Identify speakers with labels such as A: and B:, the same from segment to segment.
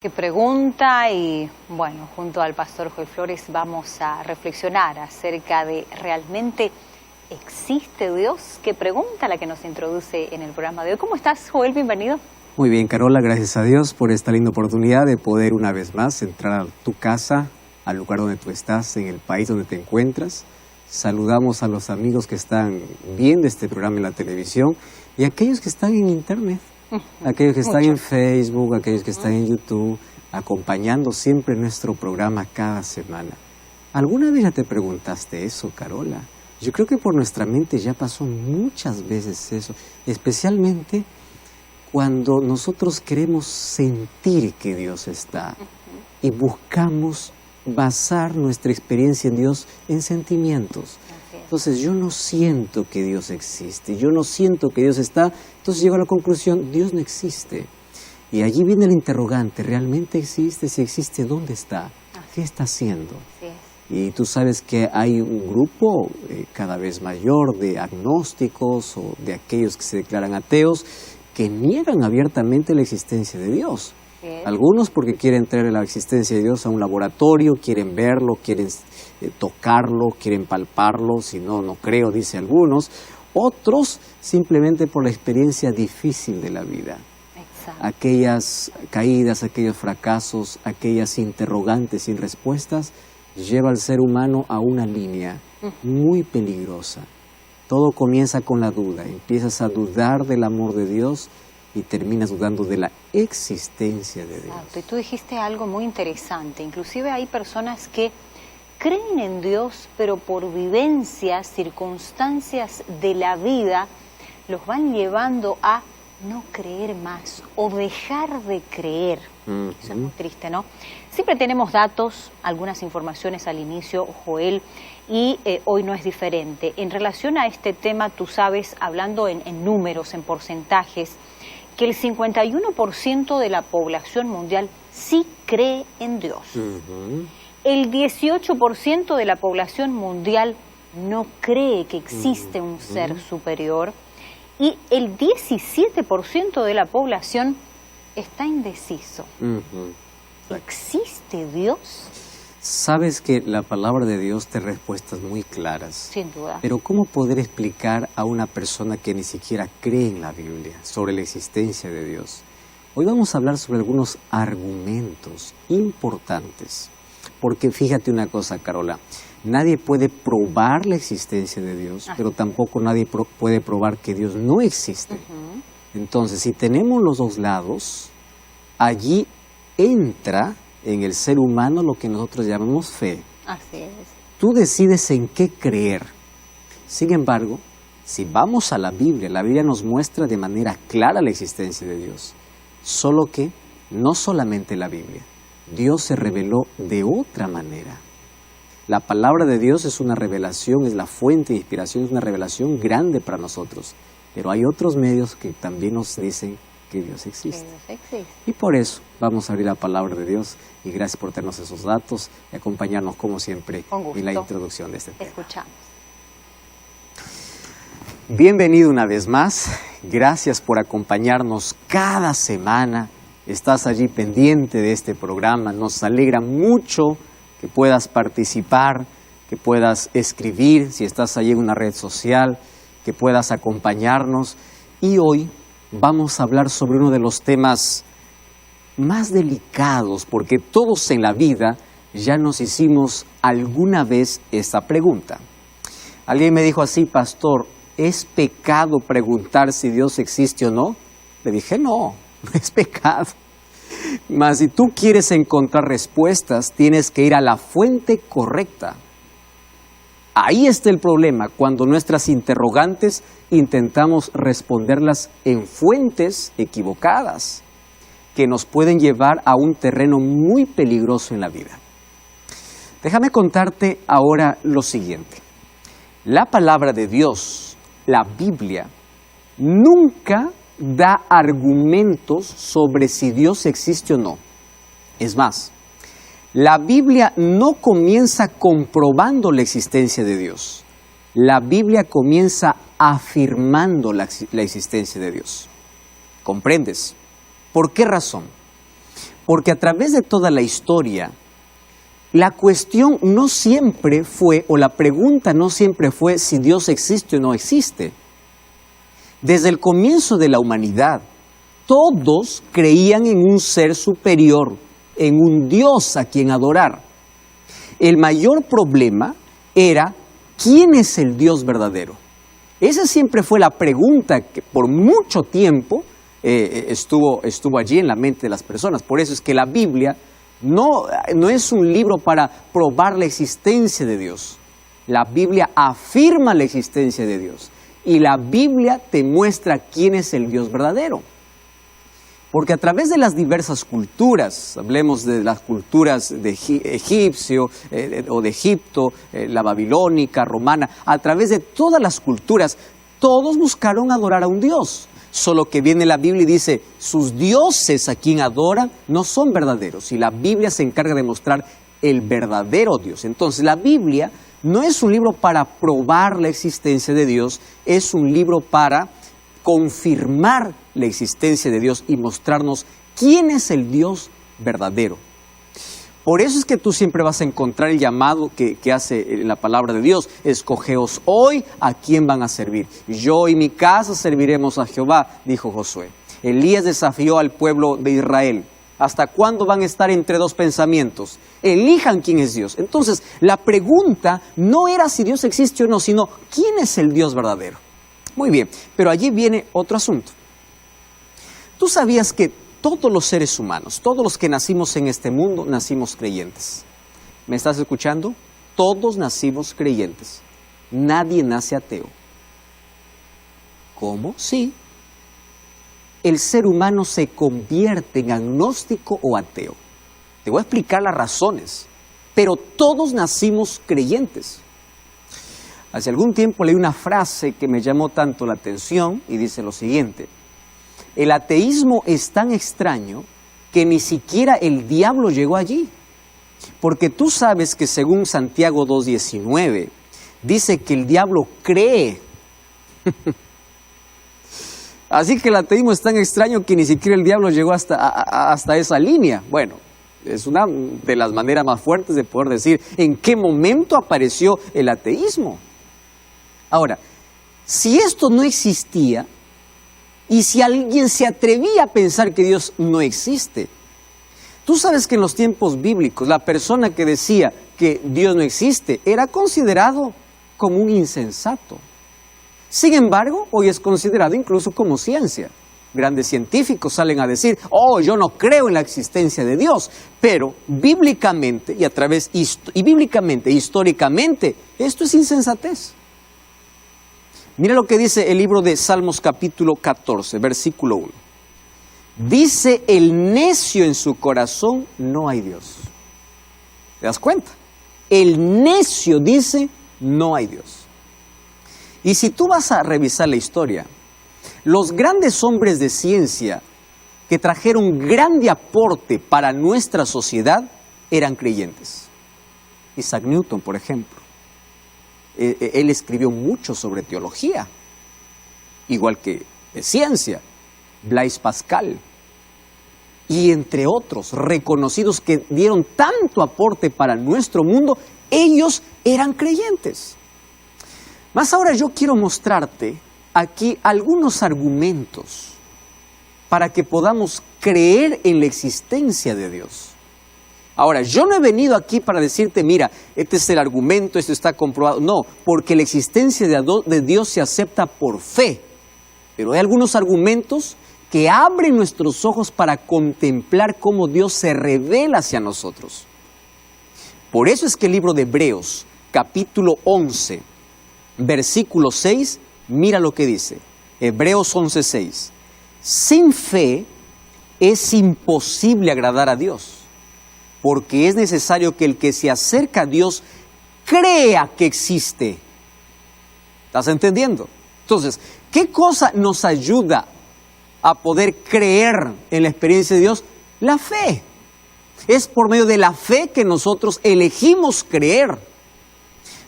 A: Que pregunta y bueno, junto al pastor Joel Flores vamos a reflexionar acerca de ¿realmente existe Dios? ¿Qué pregunta la que nos introduce en el programa de hoy? ¿Cómo estás, Joel? Bienvenido.
B: Muy bien, Carola, gracias a Dios por esta linda oportunidad de poder una vez más entrar a tu casa, al lugar donde tú estás, en el país donde te encuentras. Saludamos a los amigos que están viendo este programa en la televisión y a aquellos que están en internet. Aquellos que están en Facebook, aquellos que están en YouTube, acompañando siempre nuestro programa cada semana. ¿Alguna vez ya te preguntaste eso, Carola? Yo creo que por nuestra mente ya pasó muchas veces eso, especialmente cuando nosotros queremos sentir que Dios está y buscamos basar nuestra experiencia en Dios en sentimientos. Entonces yo no siento que Dios existe, yo no siento que Dios está, entonces llego a la conclusión, Dios no existe. Y allí viene el interrogante, ¿realmente existe? Si existe, ¿dónde está? ¿Qué está haciendo? Y tú sabes que hay un grupo cada vez mayor de agnósticos o de aquellos que se declaran ateos que niegan abiertamente la existencia de Dios. Algunos porque quieren traer la existencia de Dios a un laboratorio, quieren verlo, quieren tocarlo, quieren palparlo, si no, no creo, dice algunos. Otros simplemente por la experiencia difícil de la vida. Exacto. Aquellas caídas, aquellos fracasos, aquellas interrogantes sin respuestas, lleva al ser humano a una línea muy peligrosa. Todo comienza con la duda, empiezas a dudar del amor de Dios y terminas dudando de la existencia de Dios.
A: Exacto. Y tú dijiste algo muy interesante. Inclusive hay personas que creen en Dios, pero por vivencias, circunstancias de la vida, los van llevando a no creer más o dejar de creer. Eso es muy triste, ¿no? Siempre tenemos datos, algunas informaciones al inicio, Joel, y hoy no es diferente. En relación a este tema, tú sabes, hablando en números, en porcentajes, que el 51% de la población mundial sí cree en Dios. El 18% de la población mundial no cree que existe un ser superior y el 17% de la población está indeciso. ¿Existe Dios?
B: Sabes que la palabra de Dios te da respuestas muy claras.
A: Sin duda.
B: Pero ¿cómo poder explicar a una persona que ni siquiera cree en la Biblia sobre la existencia de Dios? Hoy vamos a hablar sobre algunos argumentos importantes. Porque fíjate una cosa, Carola, nadie puede probar la existencia de Dios, pero tampoco nadie puede probar que Dios no existe. Entonces, si tenemos los dos lados, allí entra en el ser humano lo que nosotros llamamos fe.
A: Así es.
B: Tú decides en qué creer. Sin embargo, si vamos a la Biblia nos muestra de manera clara la existencia de Dios. Solo que no solamente la Biblia. Dios se reveló de otra manera. La palabra de Dios es una revelación, es la fuente de inspiración, es una revelación grande para nosotros. Pero hay otros medios que también nos dicen que Dios existe. Y por eso vamos a abrir la palabra de Dios y gracias por tenernos esos datos y acompañarnos como siempre en la introducción de este tema.
A: Escuchamos.
B: Bienvenido una vez más, gracias por acompañarnos cada semana. Estás allí pendiente de este programa, nos alegra mucho que puedas participar, que puedas escribir, si estás allí en una red social, que puedas acompañarnos. Y hoy vamos a hablar sobre uno de los temas más delicados, porque todos en la vida ya nos hicimos alguna vez esta pregunta. Alguien me dijo así, pastor, ¿es pecado preguntar si Dios existe o no? Le dije, no es pecado. Mas si tú quieres encontrar respuestas, tienes que ir a la fuente correcta. Ahí está el problema, cuando nuestras interrogantes intentamos responderlas en fuentes equivocadas, que nos pueden llevar a un terreno muy peligroso en la vida. Déjame contarte ahora lo siguiente. La palabra de Dios, la Biblia, nunca da argumentos sobre si Dios existe o no. Es más, la Biblia no comienza comprobando la existencia de Dios. La Biblia comienza afirmando la existencia de Dios. ¿Comprendes? ¿Por qué razón? Porque a través de toda la historia, la cuestión no siempre fue, o la pregunta no siempre fue si Dios existe o no existe. Desde el comienzo de la humanidad, todos creían en un ser superior, en un Dios a quien adorar. El mayor problema era, ¿quién es el Dios verdadero? Esa siempre fue la pregunta que por mucho tiempo estuvo allí en la mente de las personas. Por eso es que la Biblia no es un libro para probar la existencia de Dios. La Biblia afirma la existencia de Dios. Y la Biblia te muestra quién es el Dios verdadero. Porque a través de las diversas culturas, hablemos de las culturas de egipcio o de Egipto, la babilónica, romana, a través de todas las culturas, todos buscaron adorar a un Dios. Solo que viene la Biblia y dice, sus dioses a quien adoran no son verdaderos. Y la Biblia se encarga de mostrar el verdadero Dios. Entonces la Biblia no es un libro para probar la existencia de Dios, es un libro para confirmar la existencia de Dios y mostrarnos quién es el Dios verdadero. Por eso es que tú siempre vas a encontrar el llamado que hace la palabra de Dios. Escogeos hoy a quién van a servir. Yo y mi casa serviremos a Jehová, dijo Josué. Elías desafió al pueblo de Israel. ¿Hasta cuándo van a estar entre dos pensamientos? Elijan quién es Dios. Entonces, la pregunta no era si Dios existe o no, sino ¿quién es el Dios verdadero? Muy bien, pero allí viene otro asunto. ¿Tú sabías que todos los seres humanos, todos los que nacimos en este mundo, nacimos creyentes? ¿Me estás escuchando? Todos nacimos creyentes. Nadie nace ateo. ¿Cómo? Sí. El ser humano se convierte en agnóstico o ateo. Te voy a explicar las razones, pero todos nacimos creyentes. Hace algún tiempo leí una frase que me llamó tanto la atención y dice lo siguiente: el ateísmo es tan extraño que ni siquiera el diablo llegó allí. Porque tú sabes que según Santiago 2:19, dice que el diablo cree. Así que el ateísmo es tan extraño que ni siquiera el diablo llegó hasta esa línea. Bueno, es una de las maneras más fuertes de poder decir en qué momento apareció el ateísmo. Ahora, si esto no existía, y si alguien se atrevía a pensar que Dios no existe, tú sabes que en los tiempos bíblicos la persona que decía que Dios no existe era considerado como un insensato. Sin embargo, hoy es considerado incluso como ciencia. Grandes científicos salen a decir, yo no creo en la existencia de Dios, pero bíblicamente históricamente, esto es insensatez. Mira lo que dice el libro de Salmos capítulo 14, versículo 1. Dice el necio en su corazón, no hay Dios. ¿Te das cuenta? El necio dice, no hay Dios. Y si tú vas a revisar la historia, los grandes hombres de ciencia que trajeron grande aporte para nuestra sociedad eran creyentes. Isaac Newton, por ejemplo. Él escribió mucho sobre teología, igual que de ciencia. Blaise Pascal, y entre otros reconocidos que dieron tanto aporte para nuestro mundo, ellos eran creyentes. Mas ahora yo quiero mostrarte aquí algunos argumentos para que podamos creer en la existencia de Dios. Ahora, yo no he venido aquí para decirte, mira, este es el argumento, esto está comprobado. No, porque la existencia de Dios se acepta por fe. Pero hay algunos argumentos que abren nuestros ojos para contemplar cómo Dios se revela hacia nosotros. Por eso es que el libro de Hebreos, capítulo 11, versículo 6, mira lo que dice. Hebreos 11:6. Sin fe es imposible agradar a Dios, porque es necesario que el que se acerca a Dios crea que existe. ¿Estás entendiendo? Entonces, ¿qué cosa nos ayuda a poder creer en la experiencia de Dios? La fe. Es por medio de la fe que nosotros elegimos creer.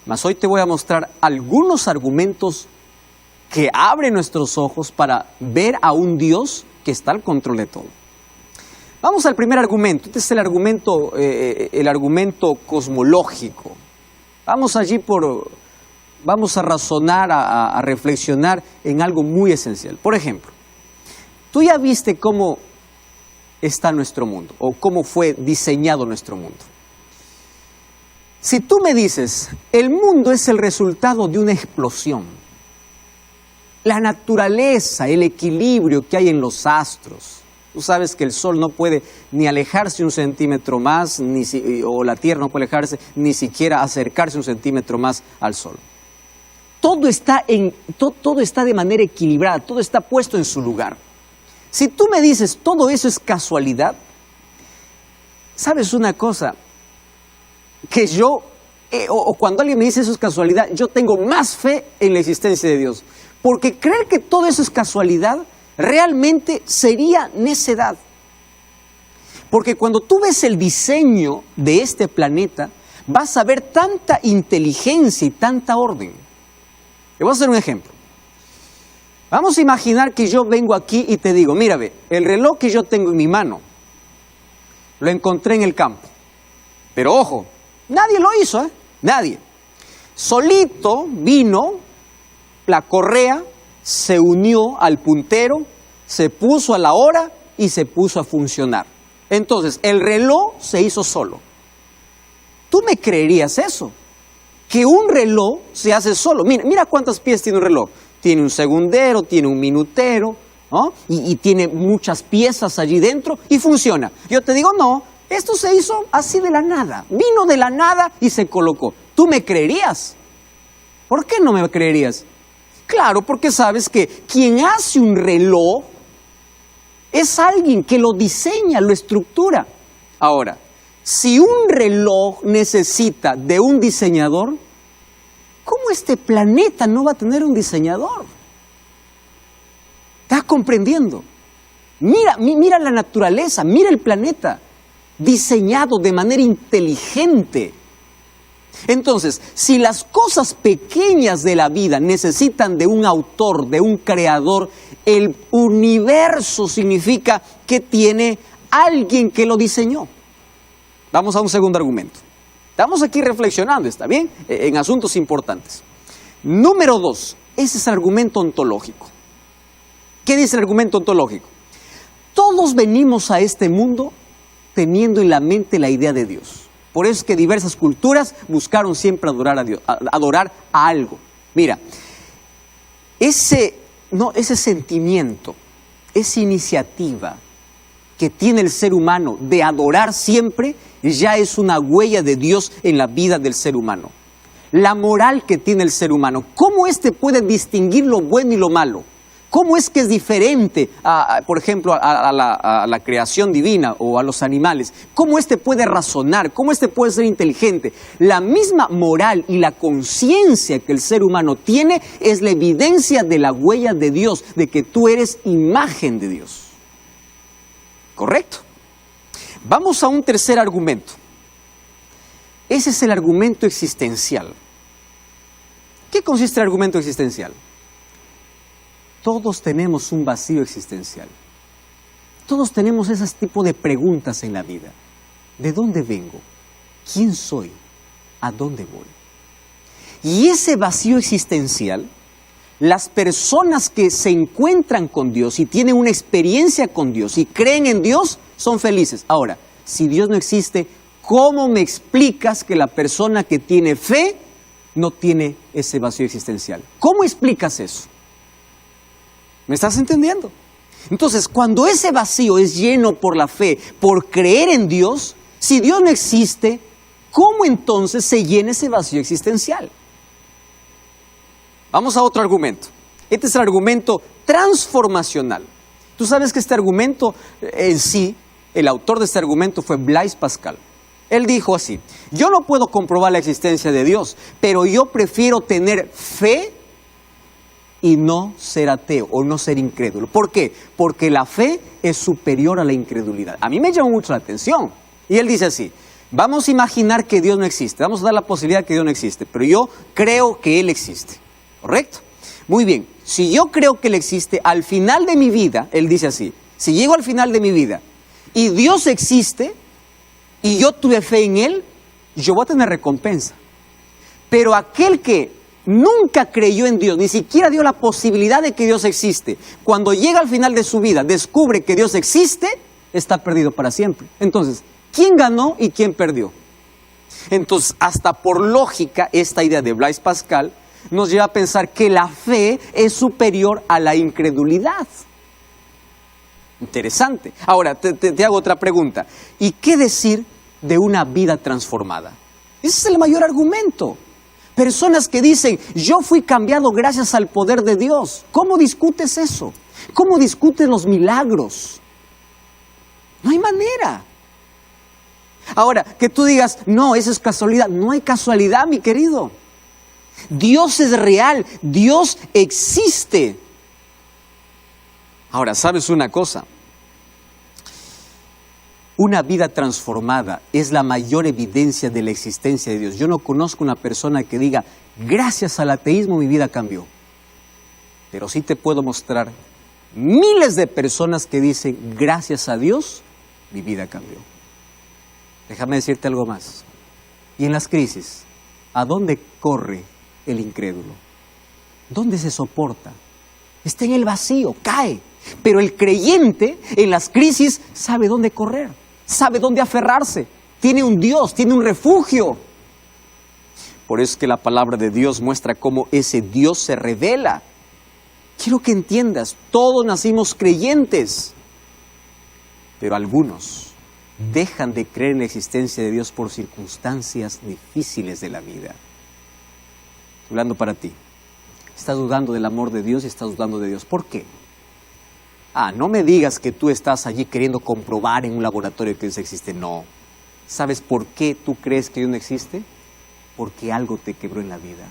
B: Mas hoy te voy a mostrar algunos argumentos que abren nuestros ojos para ver a un Dios que está al control de todo. Vamos al primer argumento. Este es el argumento cosmológico. Vamos a razonar, a reflexionar en algo muy esencial. Por ejemplo, tú ya viste cómo está nuestro mundo o cómo fue diseñado nuestro mundo. Si tú me dices, el mundo es el resultado de una explosión, la naturaleza, el equilibrio que hay en los astros. Tú sabes que el Sol no puede ni alejarse un centímetro más, o la Tierra no puede alejarse, ni siquiera acercarse un centímetro más al Sol. Todo está de manera equilibrada, todo está puesto en su lugar. Si tú me dices, todo eso es casualidad, ¿sabes una cosa? Que o cuando alguien me dice eso es casualidad, yo tengo más fe en la existencia de Dios. Porque creer que todo eso es casualidad realmente sería necedad. Porque cuando tú ves el diseño de este planeta, vas a ver tanta inteligencia y tanta orden. Te voy a hacer un ejemplo. Vamos a imaginar que yo vengo aquí y te digo, mira, ve, el reloj que yo tengo en mi mano, lo encontré en el campo. Pero ojo, nadie lo hizo, nadie. Solito vino la correa, se unió al puntero, se puso a la hora y se puso a funcionar. Entonces, el reloj se hizo solo. ¿Tú me creerías eso? Que un reloj se hace solo. Mira cuántas piezas tiene un reloj. Tiene un segundero, tiene un minutero, ¿no? Y tiene muchas piezas allí dentro y funciona. Yo te digo, no, esto se hizo así de la nada. Vino de la nada y se colocó. ¿Tú me creerías? ¿Por qué no me creerías? Claro, porque sabes que quien hace un reloj es alguien que lo diseña, lo estructura. Ahora, si un reloj necesita de un diseñador, ¿cómo este planeta no va a tener un diseñador? ¿Estás comprendiendo? Mira la naturaleza, mira el planeta, diseñado de manera inteligente. Entonces, si las cosas pequeñas de la vida necesitan de un autor, de un creador, el universo significa que tiene alguien que lo diseñó. Vamos a un segundo argumento. Estamos aquí reflexionando, ¿está bien? En asuntos importantes. Número 2, ese es el argumento ontológico. ¿Qué dice el argumento ontológico? Todos venimos a este mundo teniendo en la mente la idea de Dios. Por eso es que diversas culturas buscaron siempre adorar a Dios, adorar a algo. Mira, ese sentimiento, esa iniciativa que tiene el ser humano de adorar siempre, ya es una huella de Dios en la vida del ser humano. La moral que tiene el ser humano, ¿cómo puede distinguir lo bueno y lo malo? ¿Cómo es que es diferente, por ejemplo, a la creación divina o a los animales? ¿Cómo puede razonar? ¿Cómo puede ser inteligente? La misma moral y la conciencia que el ser humano tiene es la evidencia de la huella de Dios, de que tú eres imagen de Dios. ¿Correcto? Vamos a un tercer argumento. Ese es el argumento existencial. ¿Qué consiste el argumento existencial? Todos tenemos un vacío existencial. Todos tenemos ese tipo de preguntas en la vida. ¿De dónde vengo? ¿Quién soy? ¿A dónde voy? Y ese vacío existencial, las personas que se encuentran con Dios y tienen una experiencia con Dios y creen en Dios, son felices. Ahora, si Dios no existe, ¿cómo me explicas que la persona que tiene fe no tiene ese vacío existencial? ¿Cómo explicas eso? ¿Me estás entendiendo? Entonces, cuando ese vacío es lleno por la fe, por creer en Dios, si Dios no existe, ¿cómo entonces se llena ese vacío existencial? Vamos a otro argumento. Este es el argumento transformacional. Tú sabes que este argumento en sí, el autor de este argumento fue Blaise Pascal. Él dijo así: yo no puedo comprobar la existencia de Dios, pero yo prefiero tener fe y no ser ateo o no ser incrédulo. ¿Por qué? Porque la fe es superior a la incredulidad. A mí me llamó mucho la atención. Y él dice así: vamos a imaginar que Dios no existe, vamos a dar la posibilidad de que Dios no existe, pero yo creo que Él existe. ¿Correcto? Muy bien, si yo creo que Él existe, al final de mi vida, él dice así, si llego al final de mi vida y Dios existe, y yo tuve fe en Él, yo voy a tener recompensa. Pero aquel que nunca creyó en Dios, ni siquiera dio la posibilidad de que Dios existe, cuando llega al final de su vida, descubre que Dios existe, está perdido para siempre. Entonces, ¿quién ganó y quién perdió? Entonces, hasta por lógica, esta idea de Blaise Pascal nos lleva a pensar que la fe es superior a la incredulidad. Interesante. Ahora, te hago otra pregunta. ¿Y qué decir de una vida transformada? Ese es el mayor argumento. Personas que dicen, yo fui cambiado gracias al poder de Dios. ¿Cómo discutes eso? ¿Cómo discutes los milagros? No hay manera. Ahora, que tú digas, no, eso es casualidad. No hay casualidad, mi querido. Dios es real, Dios existe. Ahora, ¿sabes una cosa? Una vida transformada es la mayor evidencia de la existencia de Dios. Yo no conozco una persona que diga, gracias al ateísmo mi vida cambió. Pero sí te puedo mostrar miles de personas que dicen, gracias a Dios mi vida cambió. Déjame decirte algo más. Y en las crisis, ¿a dónde corre el incrédulo? ¿Dónde se soporta? Está en el vacío, cae. Pero el creyente en las crisis sabe dónde correr, sabe dónde aferrarse. Tiene un Dios, tiene un refugio. Por eso es que la palabra de Dios muestra cómo ese Dios se revela. Quiero que entiendas, todos nacimos creyentes, pero algunos dejan de creer en la existencia de Dios por circunstancias difíciles de la vida. Estoy hablando para ti. Estás dudando del amor de Dios y estás dudando de Dios. ¿Por qué? No me digas que tú estás allí queriendo comprobar en un laboratorio que Dios existe. No. ¿Sabes por qué tú crees que Dios no existe? Porque algo te quebró en la vida.